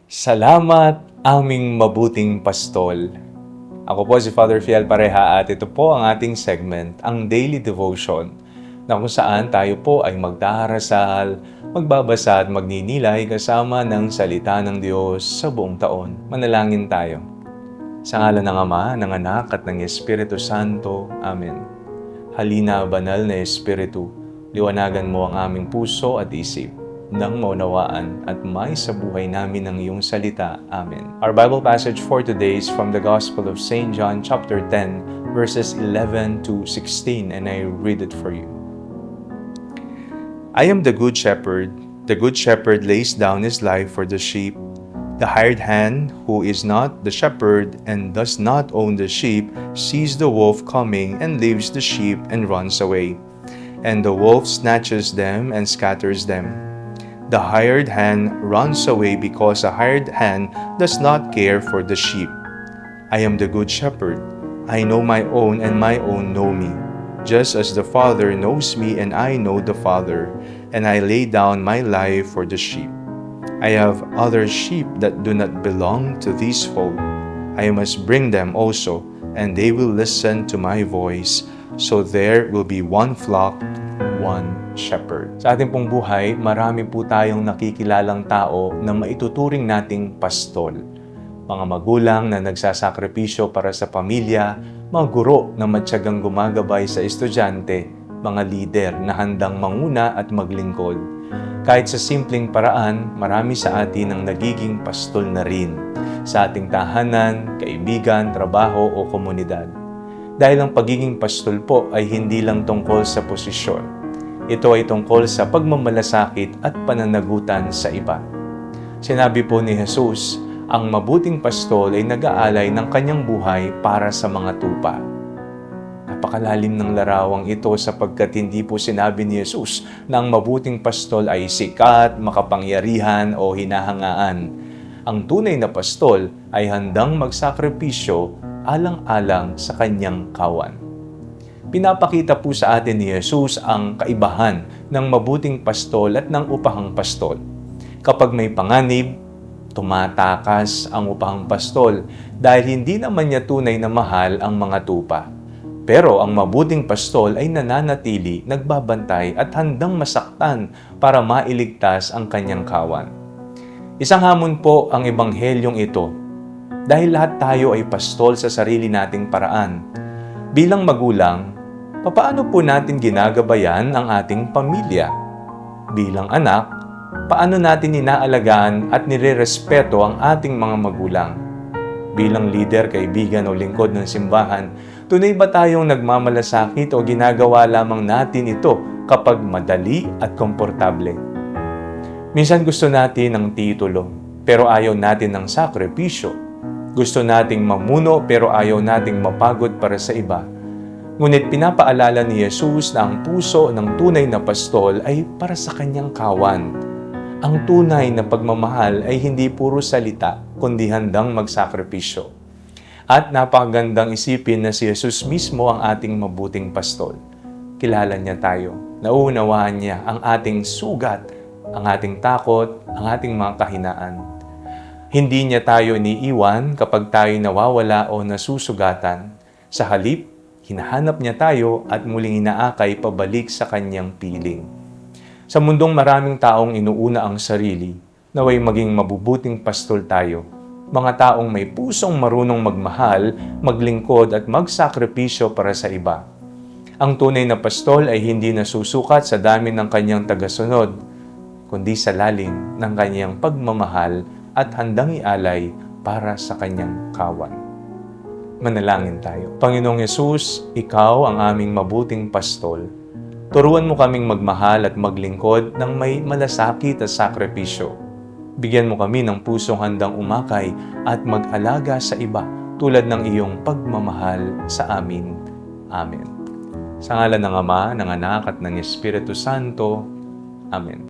Salamat, aming mabuting pastol. Ako po si Father Fiel Pareha at ito po ang ating segment, ang Daily Devotion, na kung saan tayo po ay magdarasal, magbabasa at magninilay kasama ng salita ng Diyos sa buong taon. Manalangin tayo. Sa ngalan ng Ama, ng Anak at ng Espiritu Santo. Amen. Halina, banal na Espiritu, liwanagan mo ang aming puso at isip nang maunawaan at may sa buhay namin ang iyong salita. Amen. Our Bible passage for today is from the Gospel of St. John chapter 10, verses 11 to 16, and I read it for you. I am the good shepherd. The good shepherd lays down his life for the sheep. The hired hand, who is not the shepherd and does not own the sheep, sees the wolf coming and leaves the sheep and runs away. And the wolf snatches them and scatters them. The hired hand runs away because a hired hand does not care for the sheep. I am the good shepherd. I know my own and my own know me. Just as the Father knows me and I know the Father, and I lay down my life for the sheep. I have other sheep that do not belong to this fold. I must bring them also, and they will listen to my voice. So there will be one flock, one shepherd. Sa ating pong buhay, marami po tayong nakikilalang tao na maituturing nating pastol. Mga magulang na nagsasakripisyo para sa pamilya, mga guro na matyagang gumagabay sa estudyante, mga lider na handang manguna at maglingkod. Kahit sa simpleng paraan, marami sa atin ang nagiging pastol na rin sa ating tahanan, kaibigan, trabaho o komunidad. Dahil ang pagiging pastol po ay hindi lang tungkol sa posisyon. Ito ay tungkol sa pagmamalasakit at pananagutan sa iba. Sinabi po ni Jesus, ang mabuting pastol ay nag-aalay ng kanyang buhay para sa mga tupa. Napakalalim ng larawang ito sapagkat hindi po sinabi ni Jesus na ang mabuting pastol ay sikat, makapangyarihan o hinahangaan. Ang tunay na pastol ay handang magsakripisyo alang-alang sa kanyang kawan. Pinapakita po sa atin ni Jesus ang kaibahan ng mabuting pastol at ng upahang pastol. Kapag may panganib, tumatakas ang upahang pastol dahil hindi naman niya tunay na mahal ang mga tupa. Pero ang mabuting pastol ay nananatili, nagbabantay at handang masaktan para mailigtas ang kanyang kawan. Isang hamon po ang ebanghelyong ito dahil lahat tayo ay pastol sa sarili nating paraan. Bilang magulang, paano po natin ginagabayan ang ating pamilya? Bilang anak, paano natin inaalagaan at nirerespeto ang ating mga magulang? Bilang leader, kaibigan o lingkod ng simbahan, tunay ba tayong nagmamalasakit o ginagawa lamang natin ito kapag madali at komportable? Minsan gusto natin ng titulo, pero ayaw natin ng sakripisyo. Gusto nating mamuno pero ayaw nating mapagod para sa iba. Ngunit pinapaalala ni Jesus na ang puso ng tunay na pastol ay para sa kanyang kawan. Ang tunay na pagmamahal ay hindi puro salita, kundi handang magsakripisyo. At napakagandang isipin na si Jesus mismo ang ating mabuting pastol. Kilala niya tayo, nauunawaan niya ang ating sugat, ang ating takot, ang ating mga kahinaan. Hindi niya tayo iniiwan kapag tayo nawawala o nasusugatan. Sa halip, hinahanap niya tayo at muling inaakay pabalik sa kanyang piling. Sa mundong maraming taong inuuna ang sarili, naway maging mabubuting pastol tayo. Mga taong may pusong marunong magmahal, maglingkod at magsakripisyo para sa iba. Ang tunay na pastol ay hindi nasusukat sa dami ng kanyang tagasunod, kundi sa lalim ng kanyang pagmamahal at handang ialay para sa kanyang kawan. Manalangin tayo. Panginoong Yesus, Ikaw ang aming mabuting pastol. Turuan mo kaming magmahal at maglingkod ng may malasakit at sakripisyo. Bigyan mo kami ng pusong handang umakay at mag-alaga sa iba tulad ng iyong pagmamahal sa amin. Amen. Sa ngalan ng Ama, ng Anak at ng Espiritu Santo. Amen.